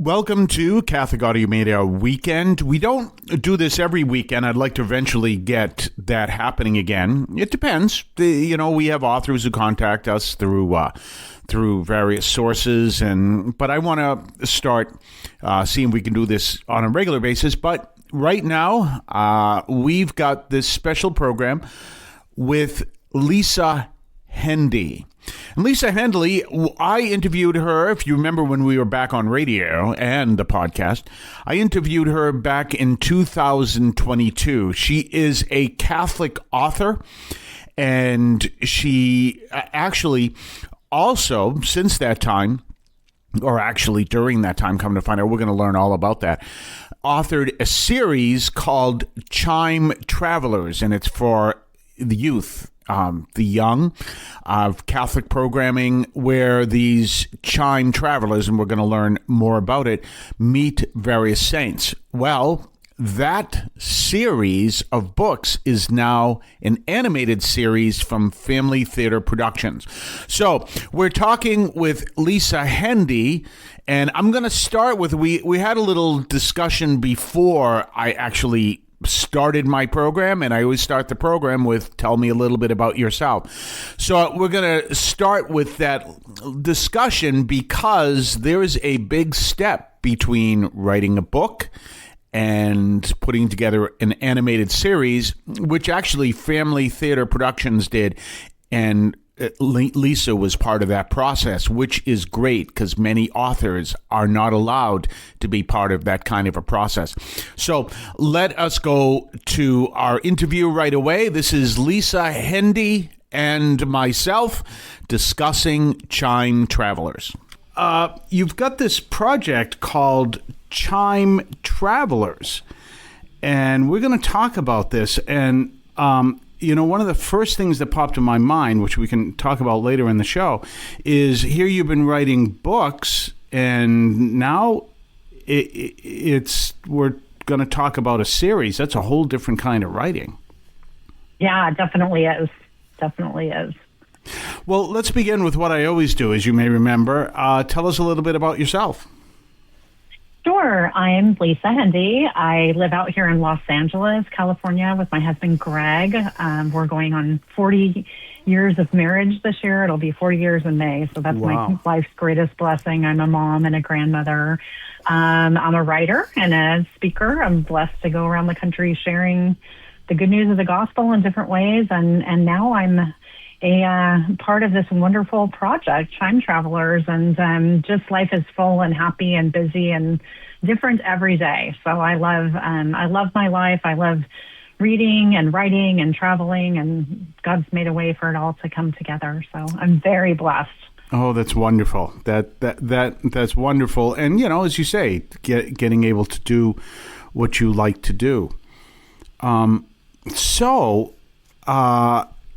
Welcome to Catholic Audio Media Weekend. We don't do this every weekend. I'd like to eventually get that happening again. It depends. We have authors who contact us through various sources, but I want to start seeing if we can do this on a regular basis. But right now, we've got this special program with Lisa Hendey. And Lisa Hendey, I interviewed her, if you remember when we were back on radio and the podcast, I interviewed her back in 2022. She is a Catholic author, and she actually also, since that time, or actually during that time, come to find out, we're going to learn all about that, authored a series called Chime Travelers, and it's for the youth. The young of Catholic programming, where these Chime travelers, and we're going to learn more about it, meet various saints. Well, that series of books is now an animated series from Family Theater Productions. So we're talking with Lisa Hendey, and I'm going to start with, we had a little discussion before I actually started my program, and I always start the program with tell me a little bit about yourself. So we're going to start with that discussion because there is a big step between writing a book and putting together an animated series, which actually Family Theater Productions did, and Lisa was part of that process, which is great because many authors are not allowed to be part of that kind of a process. So let us go to our interview right away. This is Lisa Hendey and myself discussing Chime Travelers. You've got this project called Chime Travelers, and we're going to talk about this. And one of the first things that popped in my mind, which we can talk about later in the show, is here you've been writing books, and now we're going to talk about a series. That's a whole different kind of writing. Yeah, it definitely is. Definitely is. Well, let's begin with what I always do, as you may remember. Tell us a little bit about yourself. Sure. I'm Lisa Hendey. I live out here in Los Angeles, California, with my husband, Greg. We're going on 40 years of marriage this year. It'll be 40 years in May. So that's my life's greatest blessing. I'm a mom and a grandmother. I'm a writer and a speaker. I'm blessed to go around the country sharing the good news of the gospel in different ways. And now I'm a part of this wonderful project, Chime Travelers, and just life is full and happy and busy and different every day. So I love my life. I love reading and writing and traveling, and God's made a way for it all to come together. So I'm very blessed. Oh, that's wonderful. That's wonderful. And as you say, getting able to do what you like to do.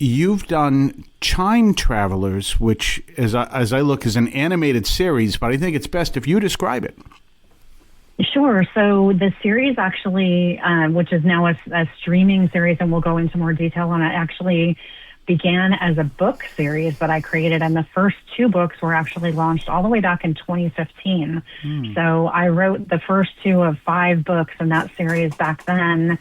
You've done Chime Travelers, which, as I look, is an animated series, but I think it's best if you describe it. Sure. So the series actually, which is now a streaming series, and we'll go into more detail on it, actually began as a book series that I created, and the first two books were actually launched all the way back in 2015. So I wrote the first two of 5 books in that series back then.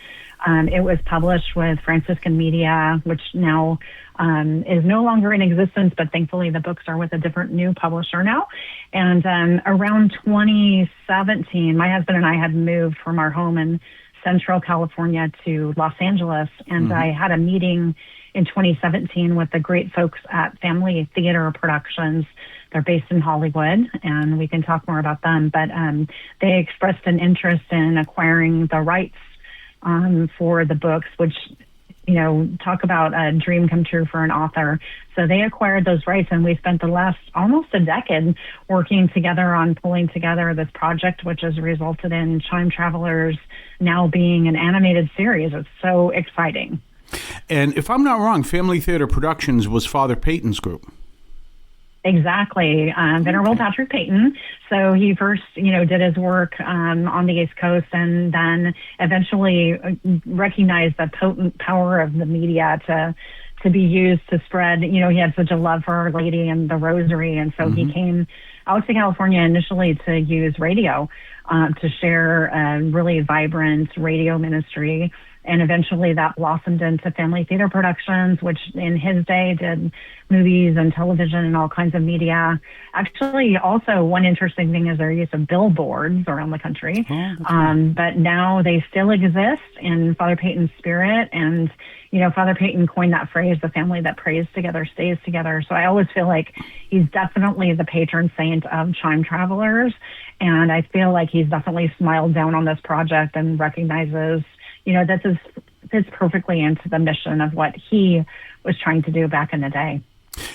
It was published with Franciscan Media, which now is no longer in existence, but thankfully the books are with a different new publisher now. And around 2017, my husband and I had moved from our home in Central California to Los Angeles, and I had a meeting in 2017 with the great folks at Family Theater Productions. They're based in Hollywood, and we can talk more about them. But they expressed an interest in acquiring the rights for the books, which, talk about a dream come true for an author. So they acquired those rights, and we spent the last almost a decade working together on pulling together this project, which has resulted in Chime Travelers now being an animated series. It's so exciting. And if I'm not wrong, Family Theater Productions was Father Peyton's group. Exactly. Venerable Patrick Peyton. So he first, did his work on the East Coast, and then eventually recognized the potent power of the media to be used to spread. He had such a love for Our Lady and the Rosary, and so he came out to California initially to use radio, to share a really vibrant radio ministry. And eventually that blossomed into family theater productions, which in his day did movies and television and all kinds of media. Actually, also one interesting thing is their use of billboards around the country. But now they still exist in Father Peyton's spirit. And, Father Peyton coined that phrase, the family that prays together stays together. So I always feel like he's definitely the patron saint of Chime travelers. And I feel like he's definitely smiled down on this project and recognizes this fits perfectly into the mission of what he was trying to do back in the day.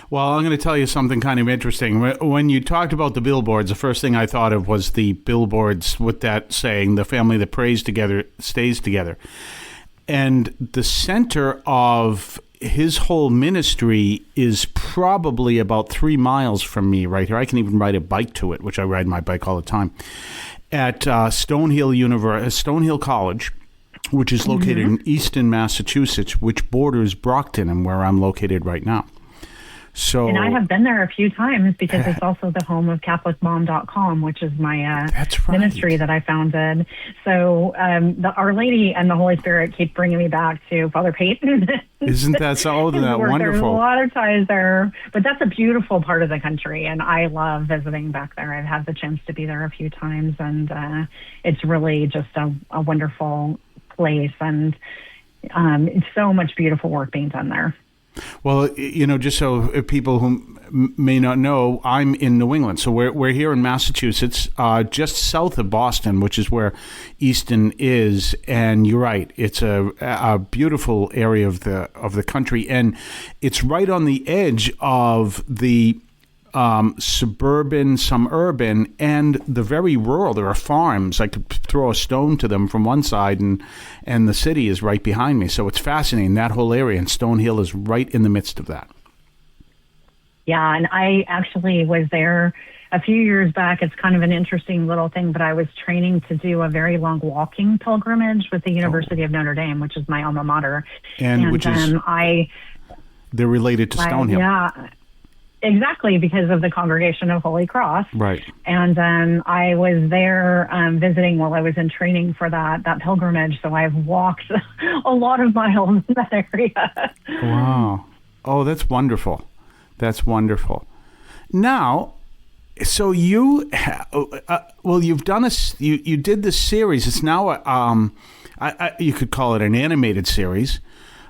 Well, I'm going to tell you something kind of interesting. When you talked about the billboards, the first thing I thought of was the billboards with that saying, the family that prays together stays together. And the center of his whole ministry is probably about 3 miles from me right here. I can even ride a bike to it, which I ride my bike all the time, at Stonehill College, which is located in Easton, Massachusetts, which borders Brockton and where I'm located right now. So, and I have been there a few times because it's also the home of CatholicMom.com, which is my ministry that I founded. So Our Lady and the Holy Spirit keep bringing me back to Father Peyton. Isn't that so? Isn't that wonderful? There's a lot of ties there, but that's a beautiful part of the country, and I love visiting back there. I've had the chance to be there a few times, and it's really just a wonderful place, and it's so much beautiful work being done there. Well, just so people who may not know, I'm in New England. So we're here in Massachusetts, just south of Boston, which is where Easton is. And you're right, it's a beautiful area of the country, and it's right on the edge of the suburban, some urban, and the very rural. There are farms. I could throw a stone to them from one side, and the city is right behind me. So it's fascinating, that whole area, and Stonehill is right in the midst of that. Yeah, and I actually was there a few years back. It's kind of an interesting little thing, but I was training to do a very long walking pilgrimage with the University of Notre Dame, which is my alma mater. And which is, they're related to Stonehill. Yeah. Exactly, because of the Congregation of Holy Cross. Right. And I was there visiting while I was in training for that pilgrimage, so I've walked a lot of miles in that area. Wow. Oh, that's wonderful. That's wonderful. Now, so you, you've done you did this series. It's now you could call it an animated series.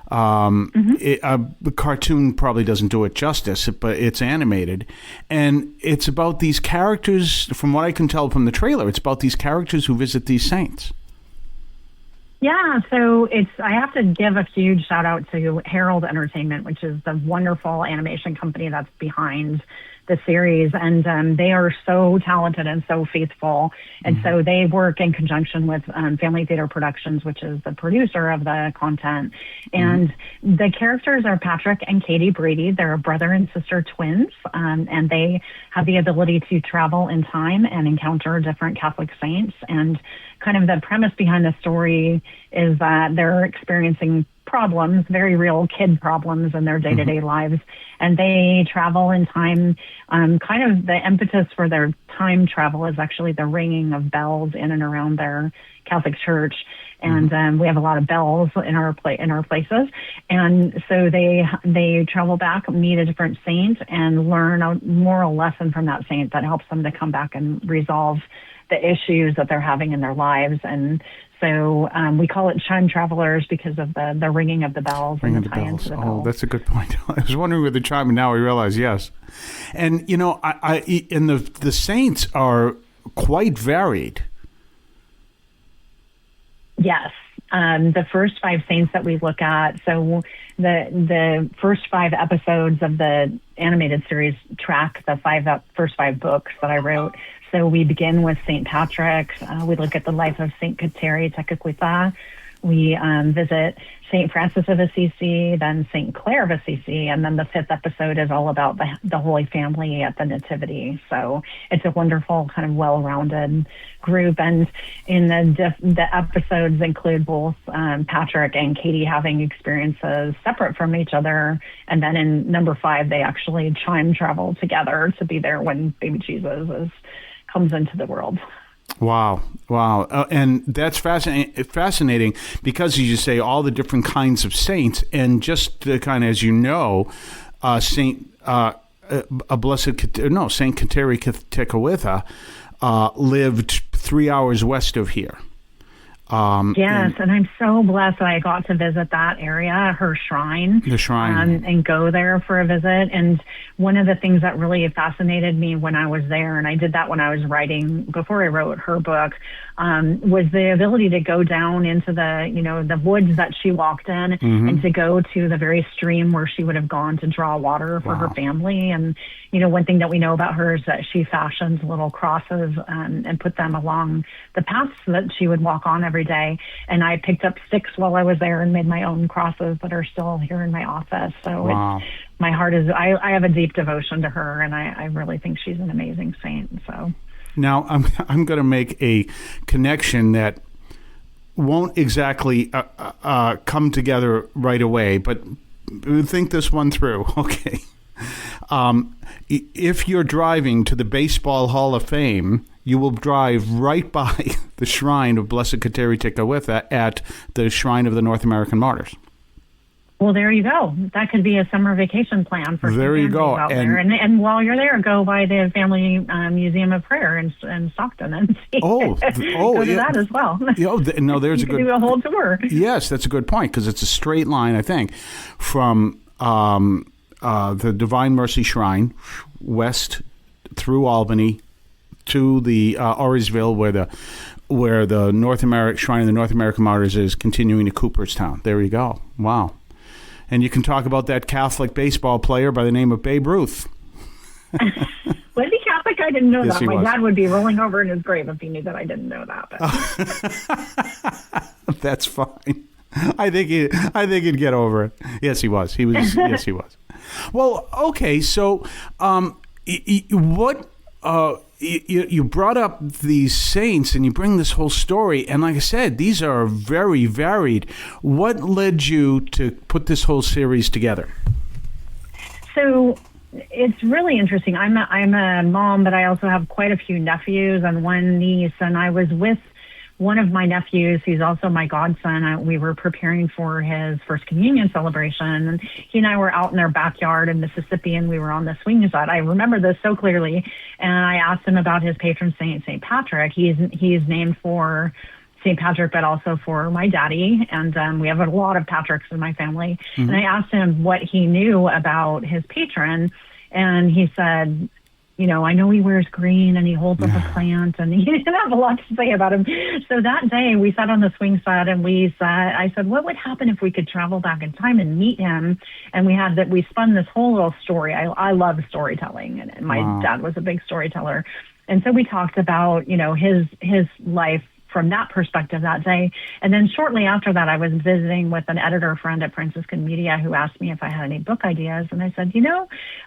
The cartoon probably doesn't do it justice, but it's animated, and it's about these characters. From what I can tell from the trailer, it's about these characters who visit these saints. Yeah, so I have to give a huge shout out to Herald Entertainment, which is the wonderful animation company that's behind the series, and they are so talented and so faithful, and so they work in conjunction with Family Theater Productions, which is the producer of the content, and the characters are Patrick and Katie Brady. They're a brother and sister twins, and they have the ability to travel in time and encounter different Catholic saints, and kind of the premise behind the story is that they're experiencing problems, very real kid problems in their day-to-day lives, and they travel in time. Kind of the impetus for their time travel is actually the ringing of bells in and around their Catholic church, and we have a lot of bells in our places, and so they travel back, meet a different saint, and learn a moral lesson from that saint that helps them to come back and resolve the issues that they're having in their lives. And so we call it Chime Travelers because of the ringing of the bells and the tie-in to the bells. Oh, that's a good point. I was wondering with the chime, and now I realize, yes. And, and the saints are quite varied. Yes. The first 5 saints that we look at, so the first 5 episodes of the animated series track the first 5 books that I wrote. So we begin with St. Patrick. We look at the life of St. Kateri Tekakwitha. we visit St. Francis of Assisi, then St. Clare of Assisi, and then the 5th episode is all about the Holy Family at the Nativity. So it's a wonderful kind of well-rounded group, and in the episodes include both Patrick and Katie having experiences separate from each other, and then in number 5 they actually Chime travel together to be there when baby Jesus comes into the world. Wow. And that's fascinating because, as you say, all the different kinds of saints, and just the kind of, as you know, Saint Kateri Tekakwitha lived 3 hours west of here. Yes, and I'm so blessed that I got to visit that area, her shrine. The shrine. And go there for a visit. And one of the things that really fascinated me when I was there, and I did that when I was writing, before I wrote her book, was the ability to go down into the woods that she walked in, and to go to the very stream where she would have gone to draw water for her family. And, one thing that we know about her is that she fashions little crosses and put them along the paths that she would walk on every day. And I picked up sticks while I was there and made my own crosses that are still here in my office. So my heart is, I have a deep devotion to her, and I really think she's an amazing saint. So now I'm going to make a connection that won't exactly come together right away, but think this one through. Okay. If you're driving to the Baseball Hall of Fame, you will drive right by the shrine of Blessed Kateri Tekakwitha at the Shrine of the North American Martyrs. Well, there you go. That could be a summer vacation plan for there you go. Out there. And while you're there, go by the Family Museum of Prayer in Stockton and see. Go to that as well. No, there's a good. Do a whole tour. Yes, that's a good point, because it's a straight line, I think, from the Divine Mercy Shrine west through Albany to the Auriesville, where the North American Shrine of the North American Martyrs is, continuing to Cooperstown. There you go. Wow. And you can talk about that Catholic baseball player by the name of Babe Ruth. Was he Catholic? I didn't know yes, that. My was. dad would be rolling over in his grave if he knew that I didn't know that. But. That's fine. I think he'd get over it. Yes, he was. Yes, he was. Well, okay. So, you brought up these saints, and you bring this whole story, and like I said, these are very varied. What led you to put this whole series together? So it's really interesting. I'm a mom, but I also have quite a few nephews and one niece, and I was with one of my nephews, he's also my godson. We were preparing for his first communion celebration, and he and I were out in their backyard in Mississippi, and we were on the swing set. I remember this so clearly, and I asked him about his patron saint, St. Patrick. He's named for St. Patrick, but also for my daddy, and we have a lot of Patricks in my family. Mm-hmm. And I asked him what he knew about his patron, and he said, I know he wears green and he holds up a plant, and he didn't have a lot to say about him. So that day we sat on the swing set, and I said, what would happen if we could travel back in time and meet him? And we spun this whole little story. I love storytelling, and my dad was a big storyteller. And so we talked about, his life from that perspective that day. And then shortly after that, I was visiting with an editor friend at Franciscan Media who asked me if I had any book ideas. And I said,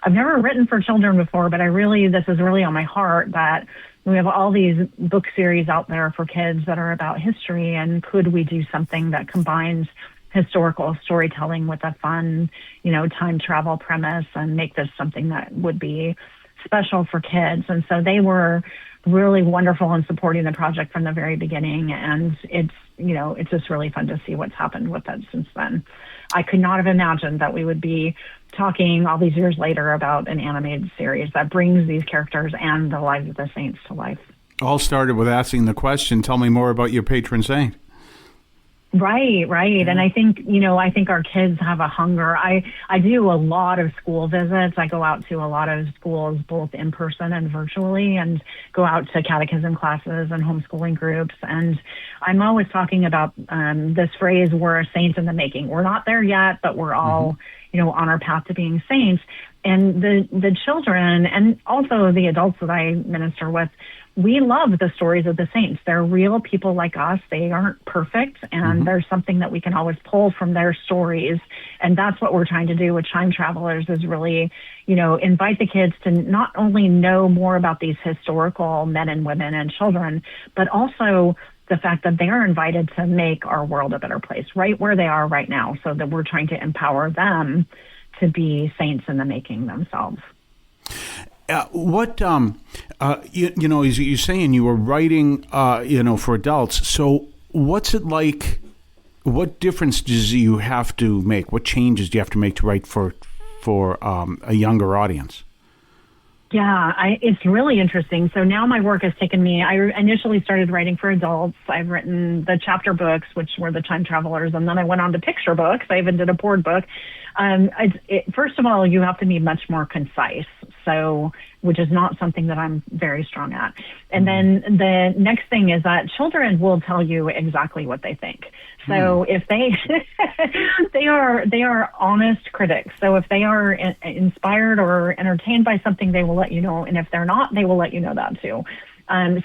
I've never written for children before, but this is really on my heart, that we have all these book series out there for kids that are about history. And could we do something that combines historical storytelling with a fun, time travel premise, and make this something that would be special for kids? And so they were really wonderful in supporting the project from the very beginning, and it's just really fun to see what's happened with it since then. I could not have imagined that we would be talking all these years later about an animated series that brings these characters and the lives of the saints to life. All started with asking the question, tell me more about your patron saint. Right. And I think, our kids have a hunger. I do a lot of school visits. I go out to a lot of schools, both in person and virtually, and go out to catechism classes and homeschooling groups. And I'm always talking about this phrase, we're a saint in the making. We're not there yet, but we're all, on our path to being saints. And the children, and also the adults that I minister with, we love the stories of the saints. They're real people like us. They aren't perfect, and there's something that we can always pull from their stories. And that's what we're trying to do with Chime Travelers, is really, invite the kids to not only know more about these historical men and women and children, but also the fact that they are invited to make our world a better place right where they are right now, so that we're trying to empower them to be saints in the making themselves. As you're saying, you were writing, for adults. So what's it like? What difference does you have to make? What changes do you have to make to write for a younger audience? Yeah, it's really interesting. So now my work has taken me, I initially started writing for adults. I've written the chapter books, which were the Time Travelers, and then I went on to picture books. I even did a board book. First of all, you have to be much more concise, which is not something that I'm very strong at. And then the next thing is that children will tell you exactly what they think. So if they are honest critics. So if they are inspired or entertained by something, they will let you know. And if they're not, they will let you know that too.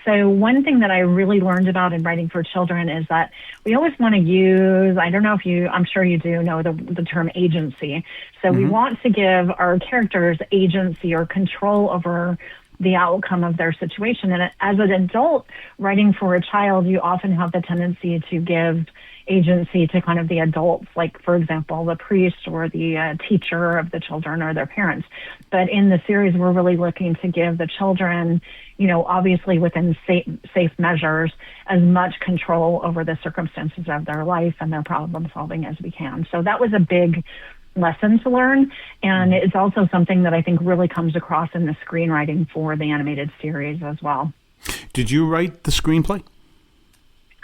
So one thing that I really learned about in writing for children is that we always want to use, I don't know if I'm sure you do know the term agency. So we want to give our characters agency or control over the outcome of their situation. And as an adult writing for a child, you often have the tendency to give agency to kind of the adults, like, for example, the priest or the teacher of the children or their parents. But in the series, we're really looking to give the children, obviously within safe measures, as much control over the circumstances of their life and their problem solving as we can. So that was a big lesson to learn. And it's also something that I think really comes across in the screenwriting for the animated series as well. Did you write the screenplay?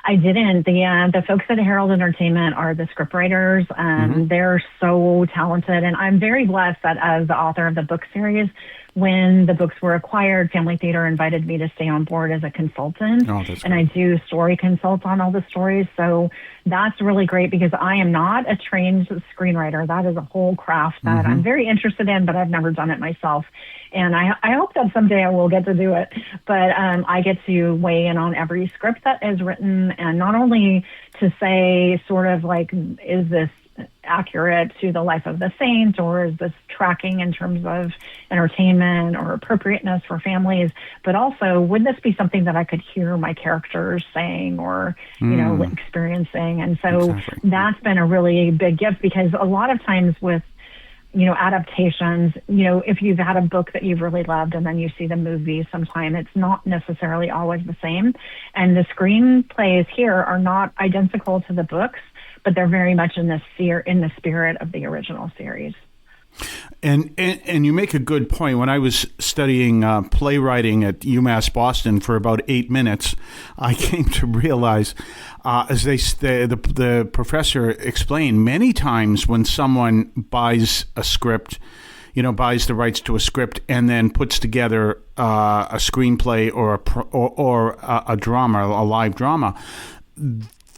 I didn't. The folks at Herald Entertainment are the scriptwriters. They're so talented. And I'm very blessed that as the author of the book series, when the books were acquired, Family Theater invited me to stay on board as a consultant. Oh, that's and I do story consult on all the stories. So that's really great because I am not a trained screenwriter. That is a whole craft that I'm very interested in, but I've never done it myself. And I hope that someday I will get to do it. But I get to weigh in on every script that is written, and not only to say sort of like, is this accurate to the life of the saint, or is this tracking in terms of entertainment or appropriateness for families, but also, would this be something that I could hear my characters saying or, experiencing? And so that's been a really big gift, because a lot of times with adaptations, if you've had a book that you've really loved and then you see the movie sometime, it's not necessarily always the same. And the screenplays here are not identical to the books, but they're very much in the spirit of the original series. And you make a good point. When I was studying playwriting at UMass Boston for about 8 minutes, I came to realize, as the professor explained, many times when someone buys a script, buys the rights to a script and then puts together a screenplay or a drama, a live drama,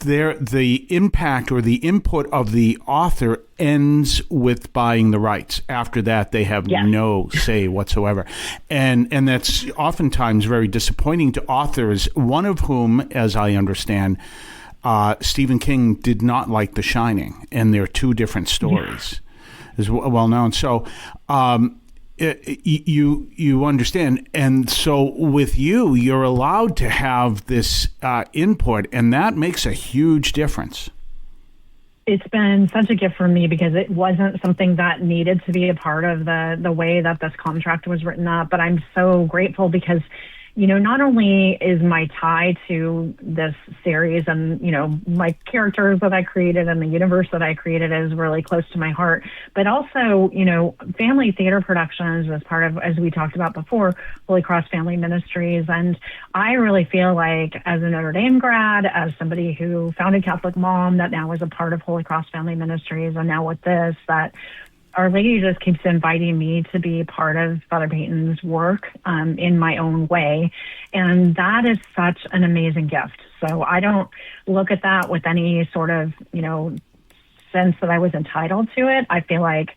the impact or the input of the author ends with buying the rights. After that, they have no say whatsoever. And that's oftentimes very disappointing to authors, one of whom, as I understand, Stephen King did not like The Shining, and they're two different stories, is well known. So you understand, and so with you're allowed to have this input, and that makes a huge difference. It's been such a gift for me because it wasn't something that needed to be a part of the way that this contract was written up, but I'm so grateful because not only is my tie to this series and, my characters that I created and the universe that I created is really close to my heart, but also, Family Theater Productions was part of, as we talked about before, Holy Cross Family Ministries. And I really feel like, as a Notre Dame grad, as somebody who founded Catholic Mom, that now is a part of Holy Cross Family Ministries, and now with this, that Our Lady just keeps inviting me to be part of Father Peyton's work in my own way. And that is such an amazing gift. So I don't look at that with any sort of, sense that I was entitled to it. I feel like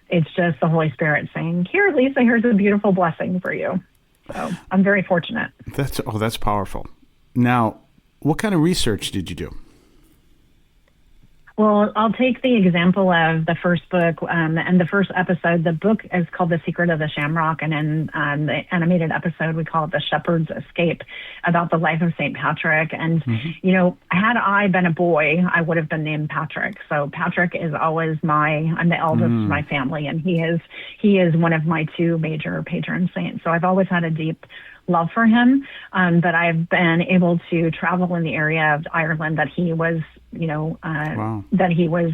it's just the Holy Spirit saying, here, Lisa, here's a beautiful blessing for you. So I'm very fortunate. That's powerful. Now, what kind of research did you do? Well, I'll take the example of the first book and the first episode. The book is called The Secret of the Shamrock, and in the animated episode, we call it The Shepherd's Escape, about the life of St. Patrick. And, had I been a boy, I would have been named Patrick. So Patrick is always I'm the eldest of my family, and he is one of my two major patron saints. So I've always had a deep love for him, but I've been able to travel in the area of Ireland that he was, that he was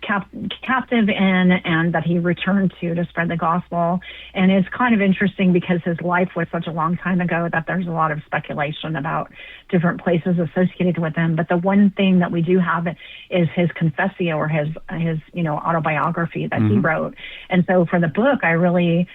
captive in, and that he returned to spread the gospel. And it's kind of interesting because his life was such a long time ago that there's a lot of speculation about different places associated with him. But the one thing that we do have is his confessio, or his autobiography that he wrote. And so for the book, I really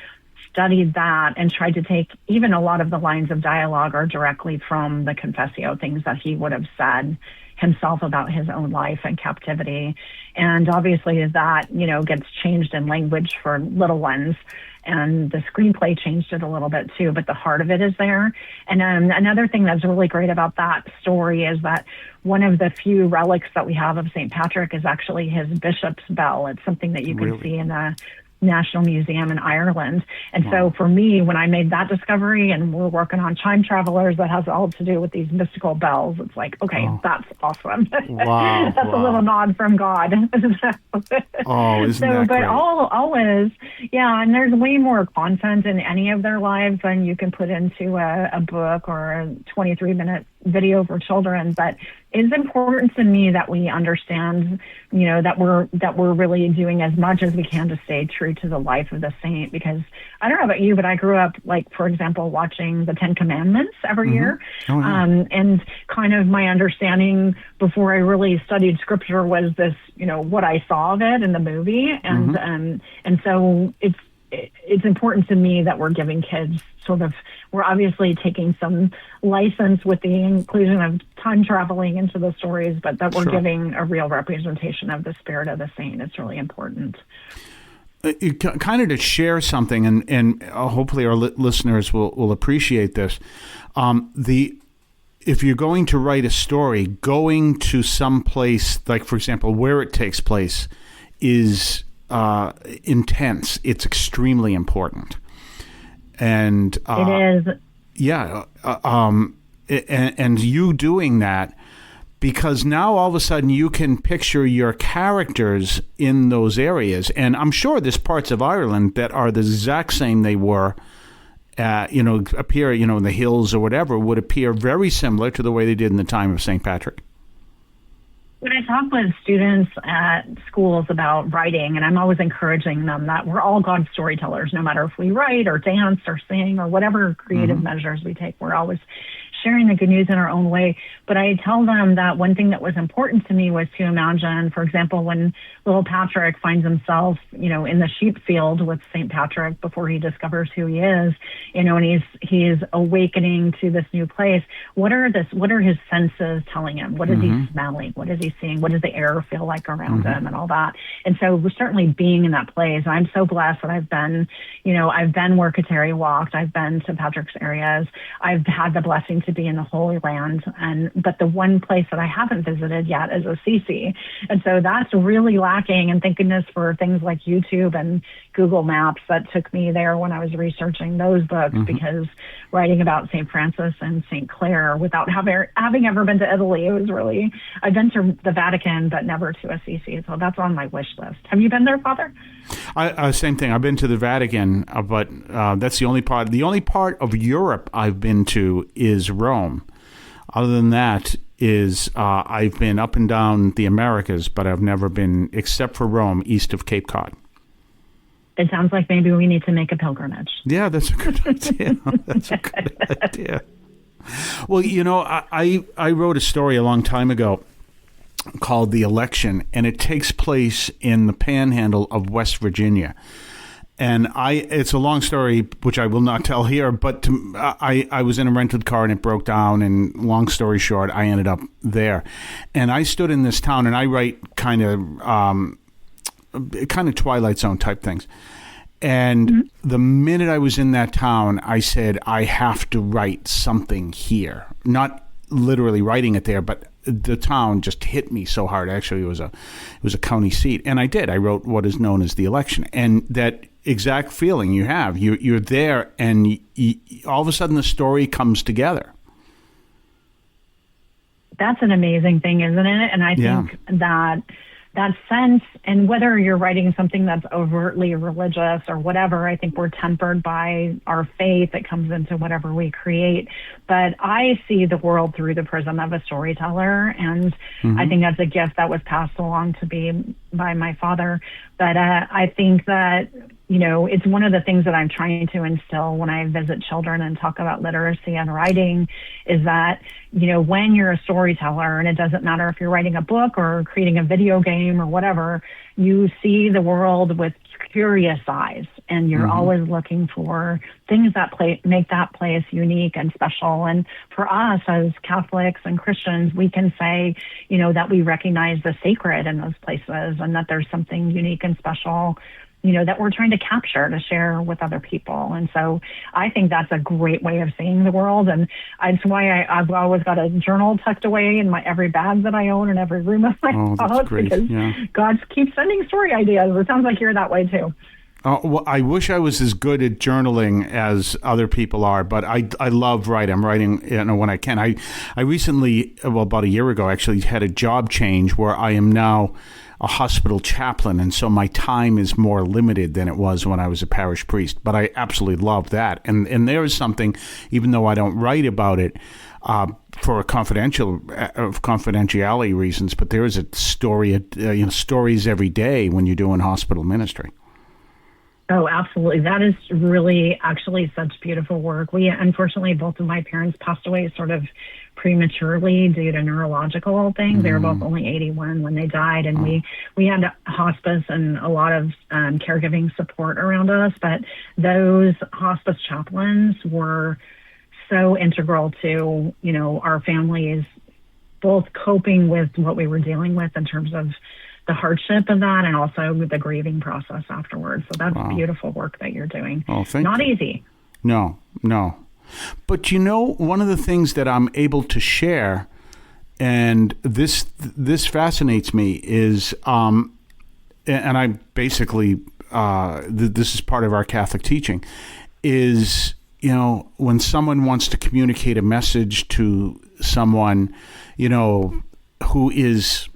studied that and tried to take even a lot of the lines of dialogue are directly from the confessio, things that he would have said himself about his own life and captivity. And obviously that, gets changed in language for little ones. And the screenplay changed it a little bit too, but the heart of it is there. And another thing that's really great about that story is that one of the few relics that we have of St. Patrick is actually his bishop's bell. It's something that you can see in the National Museum in Ireland. And so for me, when I made that discovery, and we're working on Chime Travelers that has all to do with these mystical bells, it's like, okay, that's awesome. Wow. That's a little nod from God. Isn't that great? Always, and there's way more content in any of their lives than you can put into a book or a 23-minute video for children. But it's important to me that we understand, that we're really doing as much as we can to stay true to the life of the saint. Because I don't know about you, but I grew up, like, for example, watching the 10 Commandments every year. Oh, yeah. And kind of my understanding before I really studied scripture was this, what I saw of it in the movie. And so it's important to me that we're giving kids we're obviously taking some license with the inclusion of time traveling into the stories, but that we're giving a real representation of the spirit of the saint. It's really important. Kind of to share something, and hopefully our listeners will appreciate this. If you're going to write a story, going to some place, like, for example, where it takes place is intense. It's extremely important. And it is. Yeah. And you doing that, because now all of a sudden you can picture your characters in those areas. And I'm sure there's parts of Ireland that are the exact same they were, appear, in the hills or whatever, would appear very similar to the way they did in the time of St. Patrick. When I talk with students at schools about writing, and I'm always encouraging them that we're all God's storytellers, no matter if we write or dance or sing or whatever creative measures we take, we're always sharing the good news in our own way. But I tell them that one thing that was important to me was to imagine, for example, when little Patrick finds himself, in the sheep field with St. Patrick before he discovers who he is, and he's awakening to this new place. What are his senses telling him? What is he smelling? What is he seeing? What does the air feel like around him and all that? And so we're certainly being in that place. I'm so blessed that I've been where Kateri walked. I've been to Patrick's areas. I've had the blessing to be in the Holy Land. But the one place that I haven't visited yet is Assisi. And so that's really lacking. And thank goodness for things like YouTube and Google Maps that took me there when I was researching those books, because writing about St. Francis and St. Clare without having ever been to Italy, it was really, I've been to the Vatican, but never to Assisi. So that's on my wish list. Have you been there, Father? Same thing. I've been to the Vatican, but that's the only part. The only part of Europe I've been to is Rome. Other than that is I've been up and down the Americas, but I've never been, except for Rome, east of Cape Cod. It sounds like maybe we need to make a pilgrimage. Yeah, that's a good idea. That's a good idea. Well, I wrote a story a long time ago called The Election, and it takes place in the panhandle of West Virginia. And it's a long story, which I will not tell here, but I was in a rented car and it broke down, and long story short, I ended up there. And I stood in this town, and I write kind of Twilight Zone type things. And the minute I was in that town, I said, I have to write something here. Not literally writing it there, but the town just hit me so hard. Actually, it was a county seat. And I did. I wrote what is known as the election. And that exact feeling you have, you're there, and all of a sudden the story comes together. That's an amazing thing, isn't it? And I think that sense, and whether you're writing something that's overtly religious or whatever, I think we're tempered by our faith that comes into whatever we create. But I see the world through the prism of a storyteller, and I think that's a gift that was passed along to me by my father. But I think that, you know, it's one of the things that I'm trying to instill when I visit children and talk about literacy and writing, is that, you know, when you're a storyteller, and it doesn't matter if you're writing a book or creating a video game or whatever, you see the world with curious eyes, and you're always looking for things that make that place unique and special. And for us as Catholics and Christians, we can say, you know, that we recognize the sacred in those places, and that there's something unique and special, you know, that we're trying to capture to share with other people. And so I think that's a great way of seeing the world. And that's why I've always got a journal tucked away in every bag that I own in every room of my house, because God keeps sending story ideas. It sounds like you're that way too. Well, I wish I was as good at journaling as other people are, but I love writing. I'm writing, you know, when I can. I recently, well, about a year ago, actually had a job change where I am now a hospital chaplain, and so my time is more limited than it was when I was a parish priest. But I absolutely love that, and there is something, even though I don't write about it for confidentiality reasons, but there is a story, stories every day when you're doing hospital ministry. Oh, absolutely. That is really actually such beautiful work. Unfortunately, both of my parents passed away sort of prematurely due to neurological things. They were both only 81 when they died, and we had hospice and a lot of caregiving support around us. But those hospice chaplains were so integral to, you know, our families both coping with what we were dealing with in terms of the hardship of that, and also with the grieving process afterwards. So that's beautiful work that you're doing. Oh, thank Not you. easy. No. But, you know, one of the things that I'm able to share, and this fascinates me, is, and I basically, this is part of our Catholic teaching, is, you know, when someone wants to communicate a message to someone, you know, who is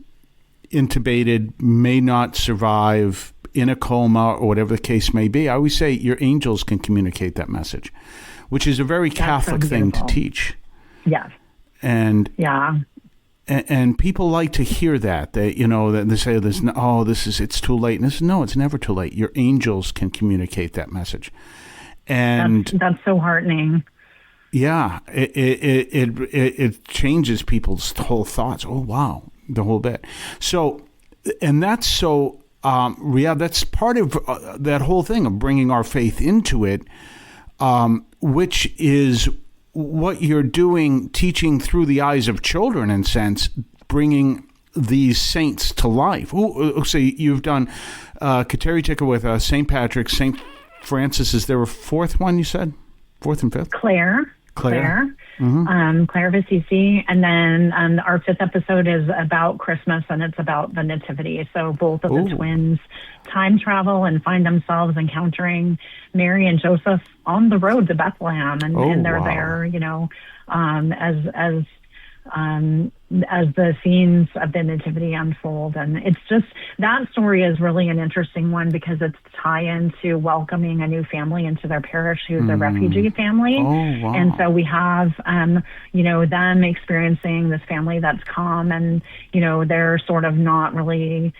intubated, may not survive, in a coma, or whatever the case may be, I always say your angels can communicate that message, which is a very Catholic thing to teach. Yes. And and people like to hear that. They, you know, they say it's too late. And no, it's never too late. Your angels can communicate that message. And that's so heartening. Yeah, it changes people's whole thoughts. Oh, wow. The whole bit. So, and that's so, that's part of that whole thing of bringing our faith into it, which is what you're doing, teaching through the eyes of children, in a sense, bringing these saints to life. So you've done Kateri Ticker with St. Patrick, St. Francis. Is there a fourth one, you said? Fourth and fifth? Claire. Claire Visisi. And then our fifth episode is about Christmas, and it's about the Nativity. So both of the twins time travel and find themselves encountering Mary and Joseph on the road to Bethlehem. And they're there, you know, as the scenes of the Nativity unfold. And it's just, that story is really an interesting one because it's tie into welcoming a new family into their parish who's a refugee family. And so we have, you know, them experiencing this family that's calm, and, you know, they're sort of not really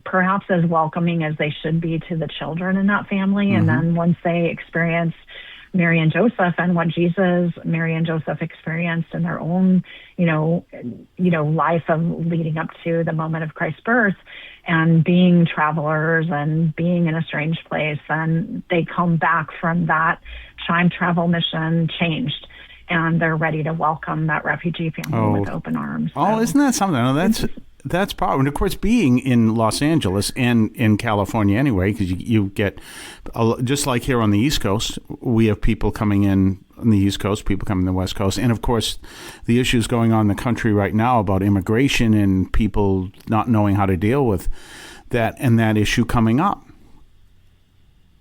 perhaps as welcoming as they should be to the children in that family. And then once they experience Mary and Joseph and what Mary and Joseph experienced in their own, you know, life of leading up to the moment of Christ's birth, and being travelers and being in a strange place, and they come back from that Chime travel mission changed, and they're ready to welcome that refugee family with open arms. Oh, so, isn't that something? That's probably, and of course, being in Los Angeles and in California anyway, because you get, just like here on the East Coast, we have people coming in on the East Coast, people coming to the West Coast, and of course, the issues going on in the country right now about immigration and people not knowing how to deal with that and that issue coming up.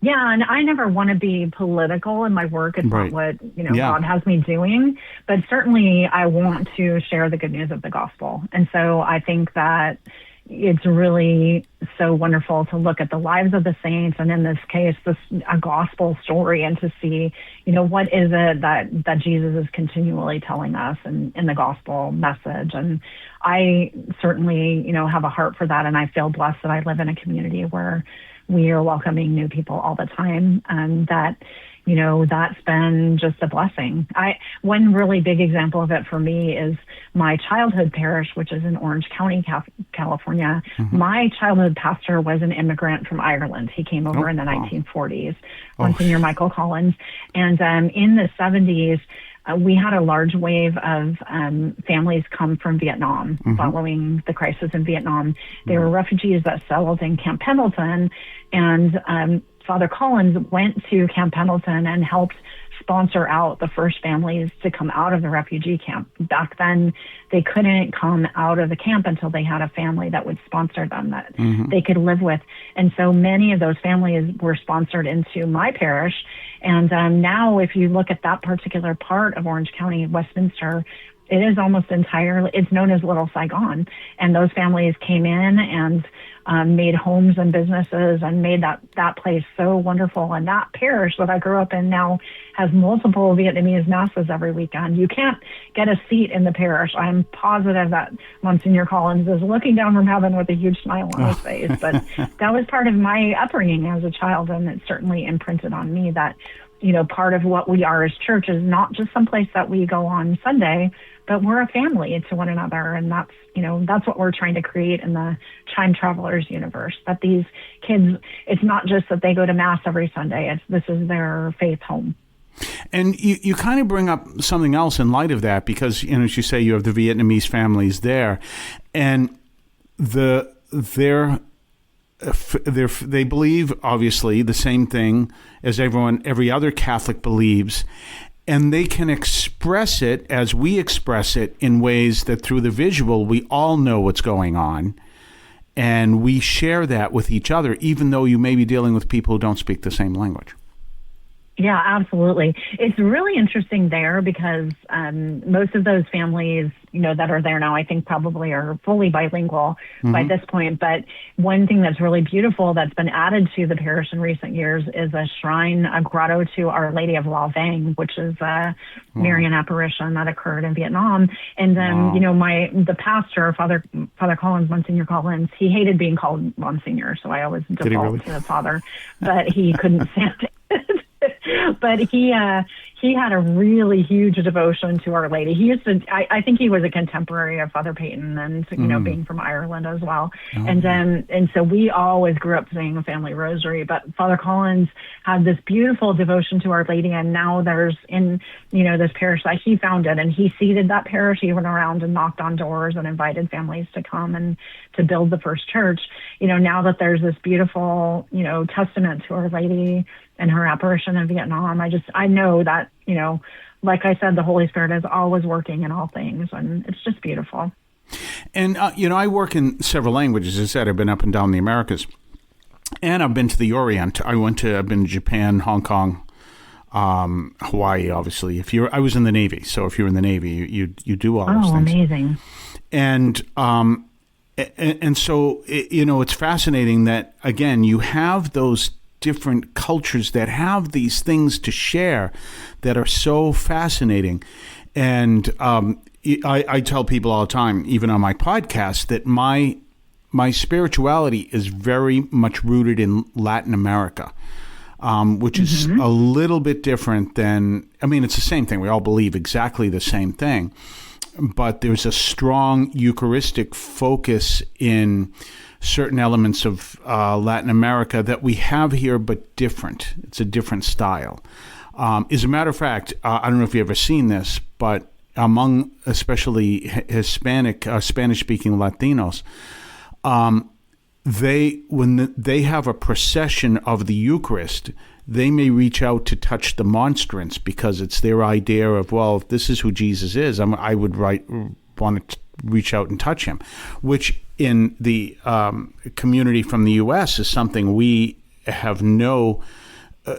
Yeah, and I never want to be political in my work. It's not what, God has me doing. But certainly I want to share the good news of the gospel. And so I think that it's really so wonderful to look at the lives of the saints, and in this case, a gospel story, and to see, what is it that Jesus is continually telling us in the gospel message. And I certainly, have a heart for that, and I feel blessed that I live in a community where we are welcoming new people all the time, and that's been just a blessing. One really big example of it for me is my childhood parish, which is in Orange County, California. Mm-hmm. My childhood pastor was an immigrant from Ireland. He came over in the 1940s, Monsignor Michael Collins. And in the 70s, we had a large wave of families come from Vietnam following the crisis in Vietnam. They were refugees that settled in Camp Pendleton, and Father Collins went to Camp Pendleton and helped sponsor out the first families to come out of the refugee camp. Back then, they couldn't come out of the camp until they had a family that would sponsor them, that they could live with. And so many of those families were sponsored into my parish. And now if you look at that particular part of Orange County, Westminster, it is almost entirely, it's known as Little Saigon. And those families came in and made homes and businesses and made that place so wonderful. And that parish that I grew up in now has multiple Vietnamese masses every weekend. You can't get a seat in the parish. I'm positive that Monsignor Collins is looking down from heaven with a huge smile on his face. But that was part of my upbringing as a child, and it certainly imprinted on me that, part of what we are as church is not just some place that we go on Sunday, but we're a family to one another. And that's what we're trying to create in the Chime Travelers universe, that these kids, it's not just that they go to Mass every Sunday, this is their faith home. And you kind of bring up something else in light of that, because, as you say, you have the Vietnamese families there, and they believe, obviously, the same thing as every other Catholic believes, and they can express it as we express it in ways that through the visual, we all know what's going on, and we share that with each other, even though you may be dealing with people who don't speak the same language. Yeah, absolutely. It's really interesting there because most of those families, that are there now, I think probably are fully bilingual by this point. But one thing that's really beautiful that's been added to the parish in recent years is a shrine, a grotto to Our Lady of La Vang, which is a Marian apparition that occurred in Vietnam. And then, the pastor, Father Collins, Monsignor Collins, he hated being called Monsignor, so I always default to the Father, but he couldn't stand it. But he had a really huge devotion to Our Lady. He used to, I think he was a contemporary of Father Peyton, and being from Ireland as well. And so we always grew up saying a family rosary. But Father Collins had this beautiful devotion to Our Lady, and now there's in this parish that he founded, and he seeded that parish. He went around and knocked on doors and invited families to come and to build the first church. Now that there's this beautiful testament to Our Lady and her apparition in Vietnam, I know that, like I said, the Holy Spirit is always working in all things, and it's just beautiful. And, I work in several languages. As I said, I've been up and down the Americas, and I've been to the Orient. I've been to Japan, Hong Kong, Hawaii, obviously. I was in the Navy, so if you're in the Navy, you do all those things. Oh, amazing. And so, it's fascinating that, again, you have those different cultures that have these things to share that are so fascinating. And I tell people all the time, even on my podcast, that my spirituality is very much rooted in Latin America, which is a little bit different than, it's the same thing. We all believe exactly the same thing, but there's a strong Eucharistic focus in certain elements of Latin America that we have here, but different. It's a different style. As a matter of fact, I don't know if you've ever seen this, but among especially Hispanic, Spanish-speaking Latinos, they have a procession of the Eucharist, they may reach out to touch the monstrance because it's their idea of, well, if this is who Jesus is, I would want to reach out and touch him, which in the community from the U.S. is something we have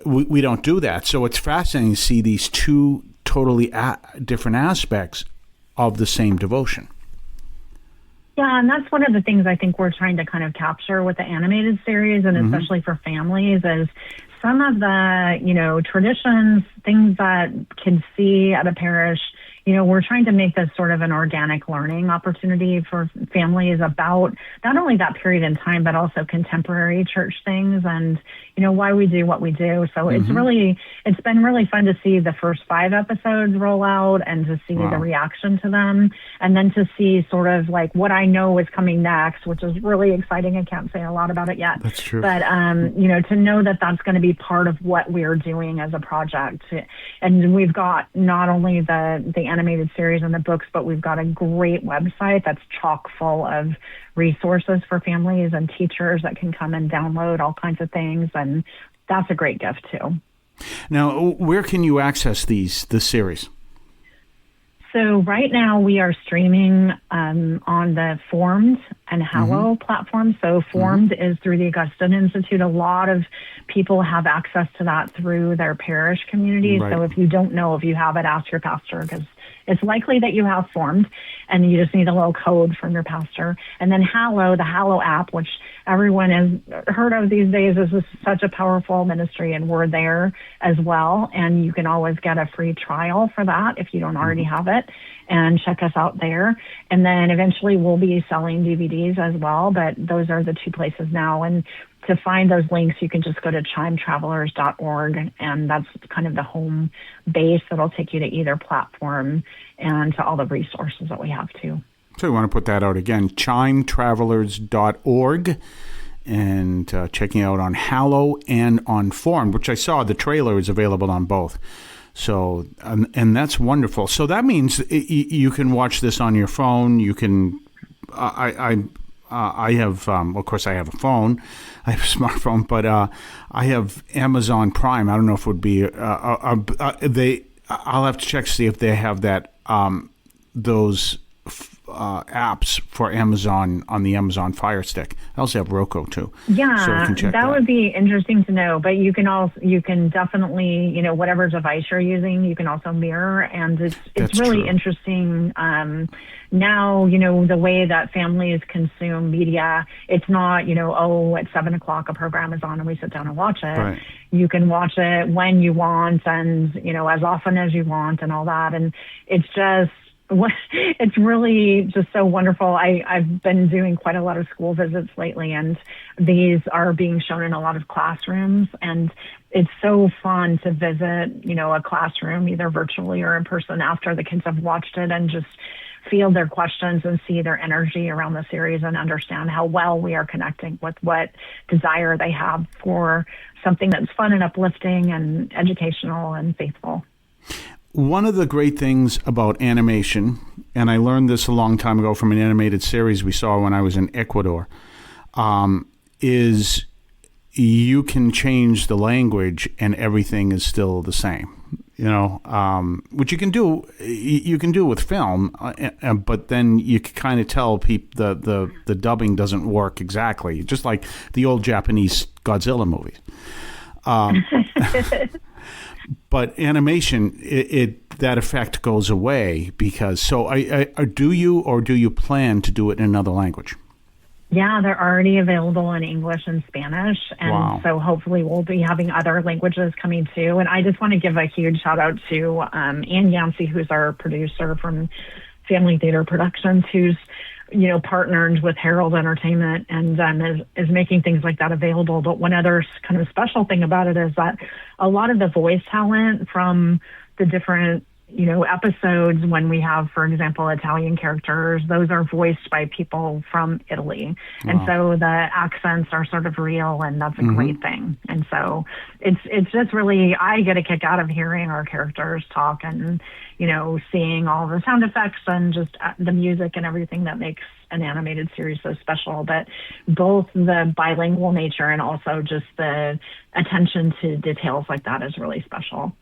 we don't do that. So it's fascinating to see these two totally different aspects of the same devotion. Yeah, and that's one of the things I think we're trying to kind of capture with the animated series, and especially for families, is some of the, traditions, things that kids see at a parish. We're trying to make this sort of an organic learning opportunity for families about not only that period in time, but also contemporary church things and, why we do what we do. So it's been really fun to see the first 5 episodes roll out and to see the reaction to them. And then to see sort of like what I know is coming next, which is really exciting. I can't say a lot about it yet. That's true. But, to know that that's going to be part of what we're doing as a project. And we've got not only the animated series and the books, but we've got a great website that's chock full of resources for families and teachers that can come and download all kinds of things, and that's a great gift too. Now, where can you access this series? So right now we are streaming on the Formed and Hallow platform. So Formed is through the Augustine Institute. A lot of people have access to that through their parish communities. Right. So if you don't know if you have it, ask your pastor, because it's likely that you have Formed, and you just need a little code from your pastor. And then Hallow, the Hallow app, which everyone has heard of these days, is such a powerful ministry, and we're there as well. And you can always get a free trial for that if you don't already have it, and check us out there. And then eventually we'll be selling DVDs as well, but those are the 2 places now. And to find those links, you can just go to chimetravelers.org, and that's kind of the home base that'll take you to either platform and to all the resources that we have too. So we want to put that out again, chimetravelers.org, and checking out on Hallow and on Formed, which I saw the trailer is available on both. So, and that's wonderful. So that means you can watch this on your phone. You can, I have, of course, I have a phone. I have a smartphone, but I have Amazon Prime. I don't know if it would be I'll have to check to see if they have that those apps for Amazon on the Amazon Fire Stick. I also have Roku too. Yeah, so I can check that would be interesting to know. But you can definitely, whatever device you're using, you can also mirror, and it's really interesting. Now, the way that families consume media, it's not, at 7:00 a program is on and we sit down and watch it. Right. You can watch it when you want and, as often as you want and all that. And it's really just so wonderful. I've been doing quite a lot of school visits lately, and these are being shown in a lot of classrooms. And it's so fun to visit, a classroom, either virtually or in person, after the kids have watched it, and just feel their questions and see their energy around the series and understand how well we are connecting with what desire they have for something that's fun and uplifting and educational and faithful. One of the great things about animation, and I learned this a long time ago from an animated series we saw when I was in Ecuador, is you can change the language and everything is still the same. Which you can do with film, but then you can kind of tell the dubbing doesn't work exactly, just like the old Japanese Godzilla movies. But animation, that effect goes away because. So, do you plan to do it in another language? Yeah, they're already available in English and Spanish. And so hopefully we'll be having other languages coming too. And I just want to give a huge shout out to Ann Yancey, who's our producer from Family Theater Productions, who's, partnered with Herald Entertainment and is making things like that available. But one other kind of special thing about it is that a lot of the voice talent from the different episodes when we have, for example, Italian characters, those are voiced by people from Italy. Wow. And so the accents are sort of real, and that's a great thing. And so it's just really, I get a kick out of hearing our characters talk and, seeing all the sound effects and just the music and everything that makes an animated series so special. But both the bilingual nature and also just the attention to details like that is really special.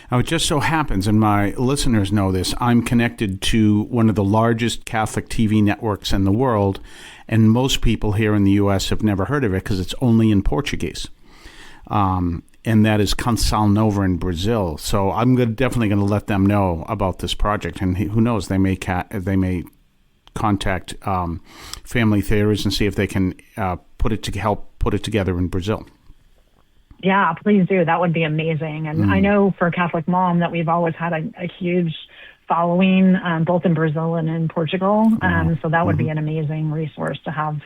Now, it just so happens, and my listeners know this, I'm connected to one of the largest Catholic TV networks in the world, and most people here in the U.S. have never heard of it because it's only in Portuguese. And that is Canção Nova in Brazil. So I'm definitely going to let them know about this project, and who knows, they may contact Family Theaters and see if they can help put it together in Brazil. Yeah, please do. That would be amazing. And I know for Catholic Mom that we've always had a huge following, both in Brazil and in Portugal. So that would be an amazing resource to have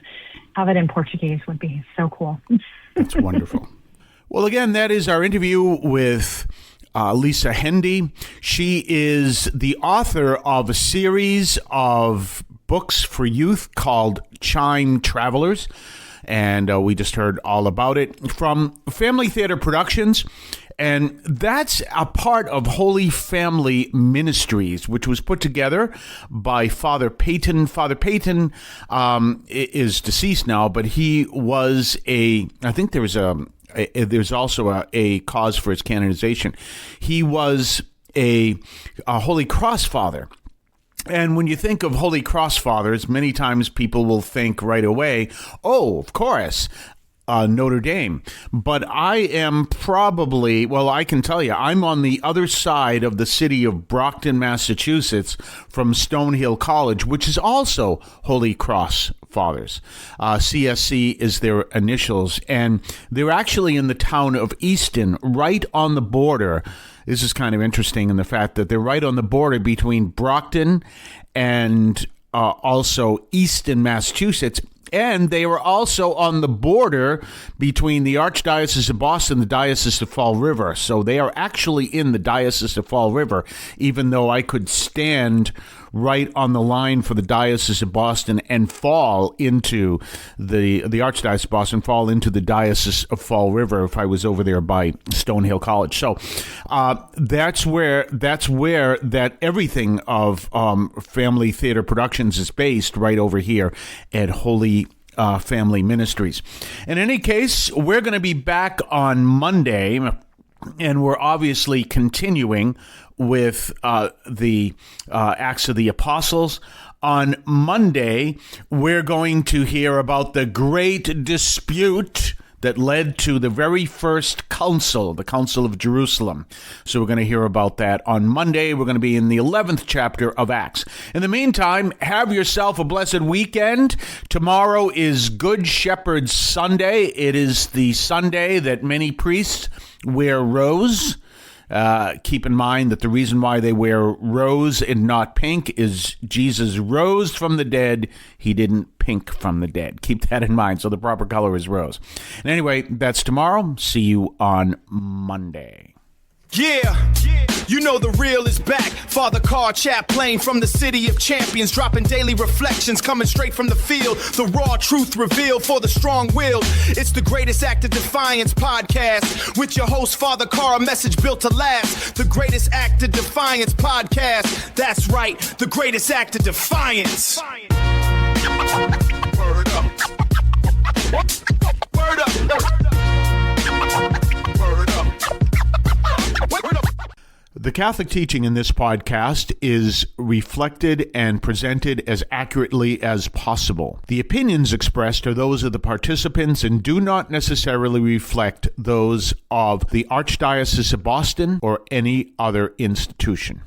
it in Portuguese would be so cool. That's wonderful. Well, again, that is our interview with Lisa Hendey. She is the author of a series of books for youth called Chime Travelers. And we just heard all about it from Family Theater Productions. And that's a part of Holy Family Ministries, which was put together by Father Peyton. Father Peyton is deceased now, but he was I think there's also a cause for his canonization. He was a Holy Cross Father. And when you think of Holy Cross Fathers, many times people will think right away, oh, of course, Notre Dame. But I am I can tell you, I'm on the other side of the city of Brockton, Massachusetts, from Stonehill College, which is also Holy Cross Fathers. CSC is their initials, and they're actually in the town of Easton, right on the border. This is kind of interesting in the fact that they're right on the border between Brockton and also Easton, Massachusetts. And they were also on the border between the Archdiocese of Boston and the Diocese of Fall River. So they are actually in the Diocese of Fall River, even though I could stand right on the line for the Diocese of Boston and fall into the Archdiocese of Boston, fall into the Diocese of Fall River if I was over there by Stonehill College. So that's where that everything of Family Theater Productions is based, right over here at Holy Family Ministries. In any case, we're going to be back on Monday, and we're obviously continuing with the Acts of the Apostles. On Monday, we're going to hear about the great dispute that led to the very first council, the Council of Jerusalem. So we're going to hear about that on Monday. We're going to be in the 11th chapter of Acts. In the meantime, have yourself a blessed weekend. Tomorrow is Good Shepherd Sunday. It is the Sunday that many priests wear rose. Keep in mind that the reason why they wear rose and not pink is Jesus rose from the dead. He didn't pink from the dead. Keep that in mind. So the proper color is rose. And anyway, that's tomorrow. See you on Monday. Yeah, you know the real is back. Father Carr Chaplain from the city of champions, dropping daily reflections coming straight from the field. The raw truth revealed for the strong-willed. It's the Greatest Act of Defiance podcast with your host Father Carr, a message built to last. The Greatest Act of Defiance podcast. That's right, the Greatest Act of Defiance. Word up. Word up. Word up. The Catholic teaching in this podcast is reflected and presented as accurately as possible. The opinions expressed are those of the participants and do not necessarily reflect those of the Archdiocese of Boston or any other institution.